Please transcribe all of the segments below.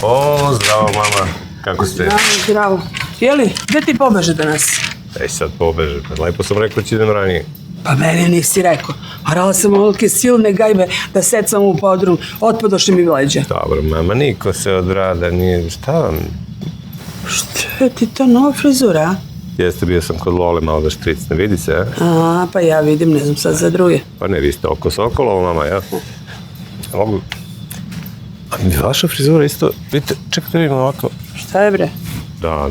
O, zdravo, mama. Kako ste? Zdravo. Jeli, gde ti pobeže danas? Ej, sad pobeže. Pa lepo sam rekao će idem ranije. Pa meni nisi rekao. Morala sam ovolike silne gajbe da secam u podrum. Otpadoše mi leđa. Dobro, mama, niko se od rada nije... Šta vam? Šta je ti to nova frizura, a? Jeste, bio sam kod Lole malo da štricne. Vidi se, a? A, pa ja vidim, ne znam sad za druge. Pa ne, vi ste oko Sokolovo, mama, ja? Mogu... A vaša frizura isto... Vidite, čekajte vidim ovako. Šta je bre? Da.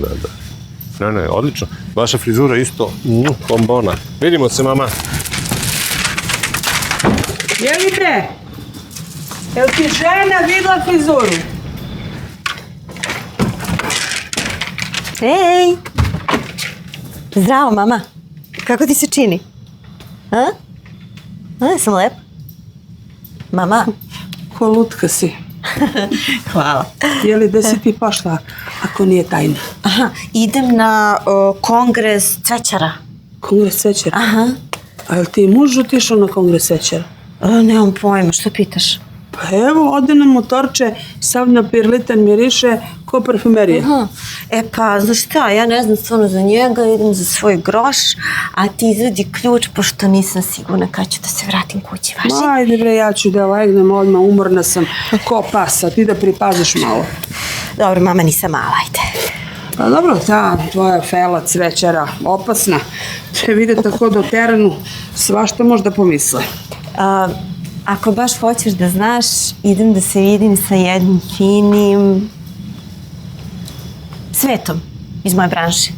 Ne, odlično. Vaša frizura isto bombona. Vidimo se, mama. Jeli bre? Jel ti žena videla frizuru? Ej! Zdravo, mama. Kako ti se čini? A? Sam lepa? Mama? Ko lutka si. Hvala. Jeli, gde si ti pošla, ako nije tajna? Aha, idem na kongres cvećara. Kongres cvećara? Aha. A jel ti muž otišao na kongres cvećara? Nemam pojma, što pitaš? Pa evo, ode na motorče, sav na pirlitan miriše, ko parfumerija. Aha. E pa, znaš šta, ja ne znam stvarno za njega, idem za svoj groš, a ti izvedi ključ, pošto nisam sigurna kad ću da se vratim kući, važi? Ajde bre, ja ću da legnem odmah, umorna sam ko pasa, ti da pripaziš malo. Dobro, mama, nisam mala, ajde. Pa dobro, ta tvoja fela cvećara, opasna, će vide tako do terenu, svašta možda pomisle. Ako baš hoćeš da znaš, idem da se vidim sa jednim finim Svetom iz moje branše.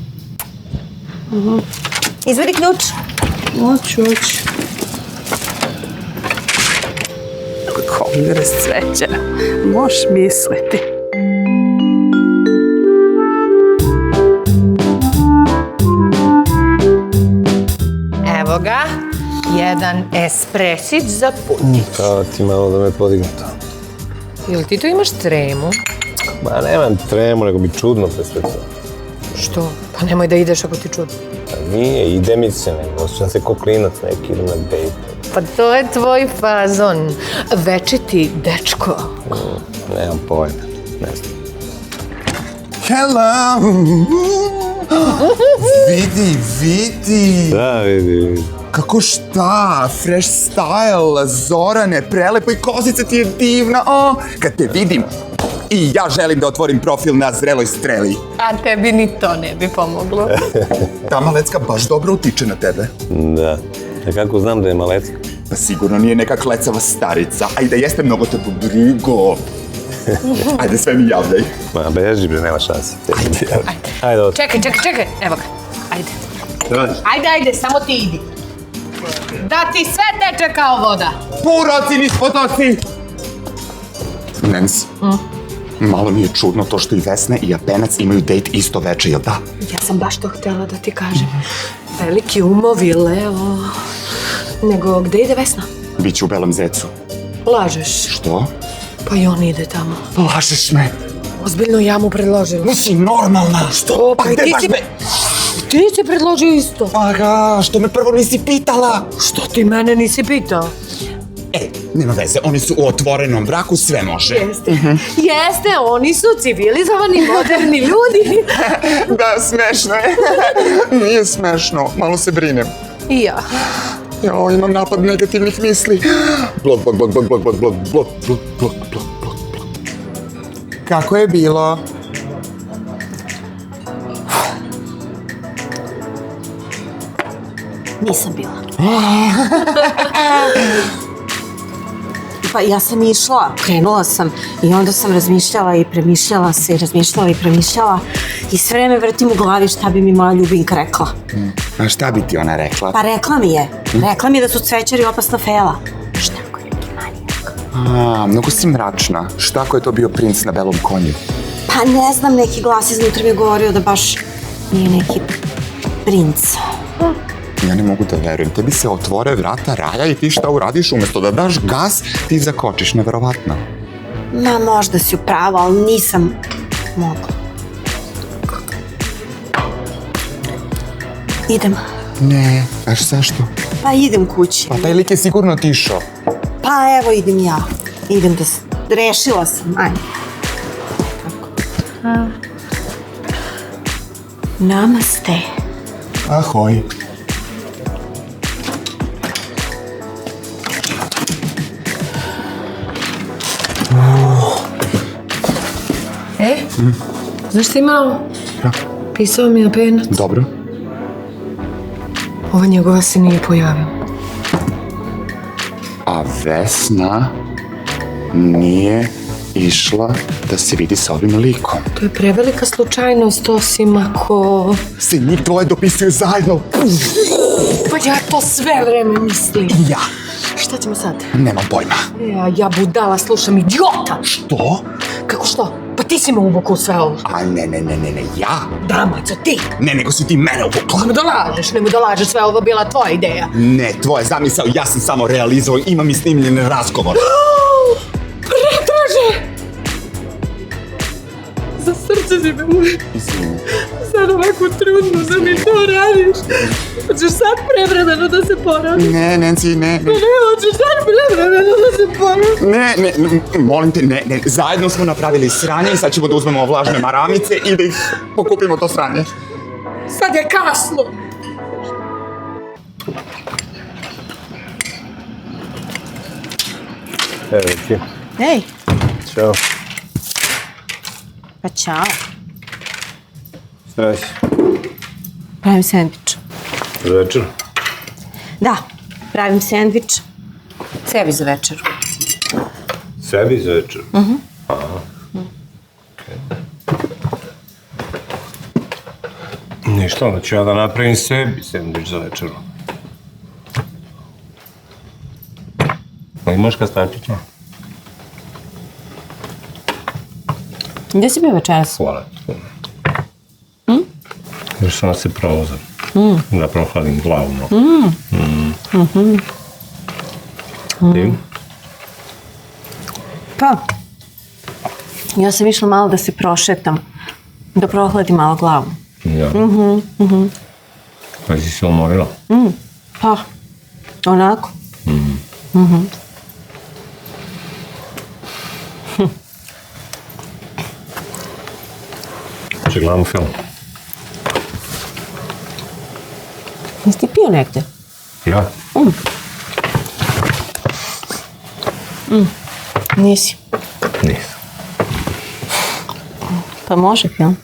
Izvedi ključ. Hoću. Kongres cvećara, možeš misliti. Evo ga, jedan espresić za put. Kao ti malo da me podigne to. Jel ti tu imaš tremu? Ma nemam tremu, nego mi čudno pre sve to. Što? Pa nemoj da ideš ako ti čudno. Pa nije, ide mi se nego, osjećam se ko klinac neki, idem na dejt. Pa to je tvoj fazon. Večiti dečko. Nemam pojma, ne znam. Hello! Vidi! Da, vidi. Kako šta? Fresh style, Zorane, prelepo i kozica ti je divna. Kad te vidim, i ja želim da otvorim profil na Zreloj streli. A tebi ni to ne bi pomoglo. Ta Malecka baš dobro utiče na tebe. Da. A kako znam da je Malecka? Pa sigurno nije neka klecava starica, a i da jeste mnogo te podrugo. Ajde, sve mi javljaj. Ma, beži bre, nema šanse. Ajde, ovo. Čekaj, evo ga. Ajde. Ajde, samo ti idi. Da ti sve teče kao voda. Puroci niz potoci! Nancy, malo mi je čudno to što i Vesna i Japenac imaju dejt isto veče, jel da? Ja sam baš to htjela da ti kažem. Veliki umovi, Leo. Nego, gde ide Vesna? Biće u Belom zecu. Lažeš. Što? Pa i on ide tamo. Lažeš me. Ozbiljno, ja mu predložila. Nisi normalna. Što? Pa gde baš me? Ti si predložio isto. Pa ga, što me prvo nisi pitala? Što ti mene nisi pitao? Nema veze, oni su u otvorenom braku, sve može. Jeste, oni su civilizovani, moderni ljudi. Da, smešno je. Nije smešno, malo se brinem. I ja. Jo, imam napad negativnih misli. Blok. Kako je bilo? Nisam bila. Pa ja sam išla, krenula sam i onda sam razmišljala i premišljala se i razmišljala i sve vreme vrtim u glavi šta bi mi moja ljubinka rekla. A šta bi ti ona rekla? Pa rekla mi je da su cvećari opasna fela. Šta ako je neki manijak? Mnogo si mračna. Šta ako je to bio princ na belom konju? Pa ne znam, neki glas iznutra mi je govorio da baš nije neki princ. Ja ne mogu da verujem. Tebi se otvore vrata raja i ti šta uradiš? Umjesto da daš gas, ti zakočiš. Neverovatno. Ma, možda si u pravu, ali nisam mogla. Idem. Ne, znaš zašto? Pa idem kući. Pa taj lik je sigurno otišao. Pa evo idem ja. Idem da... Rešila sam, ajde. Namaste. Ahoj. Znaš ti malo? Pisao mi je penac. Dobro. Ova njegova se nije pojavila. A Vesna nije išla da se vidi sa ovim likom. To je prevelika slučajnost, osim ako... Se njih dvoje dopisuju zajedno. Pa ja to sve vreme mislim. Ja. Šta ćemo sad? Nemam pojma. Ja budala, slušam idiota. Što? Kako što? Pa ti si me uvukao u sve ovo. A ne, ja. Da, maco, ti. Ne, nego si ti mene uvukla. Nemoj da lažeš, sve ovo bila tvoja ideja. Ne, tvoje zamisao, ja sam samo realizovao, imam i snimljen razgovor. Pretraže! Za srce si me moj. Izvini. Sad ovako trudno da mi to radiš. Hoćeš sad prevremeno da se porodiš? Ne, Nancy, ne. Ne, hoćeš sad prevremeno da se porodiš? Ne, molim te, ne. Zajedno smo napravili sranje i sad ćemo da uzmemo vlažne maramice i da ih pokupimo to sranje. Sad je kasno. Evo ti. Ej, Ćao. pa čao. Šta si? Pravim sendvič. Za večer? Da, pravim sendvič. Sebi za večeru. Sebi za večer? Aha. Ništa, onda ću ja da napravim sebi sendvič za večeru. Imaš kastančića? Gdje si bio večeras? Hvala ti. Još sam se provozam. Da prohladim glavu. Ti? Pa, ja sam išla malo da se prošetam. Da prohladim malo glavu. Ja. Pa si se umorila? Pa, onako. Če gledamo film? Jesi ti pio negde? Ja. Nisi. Nisam. Pa može film.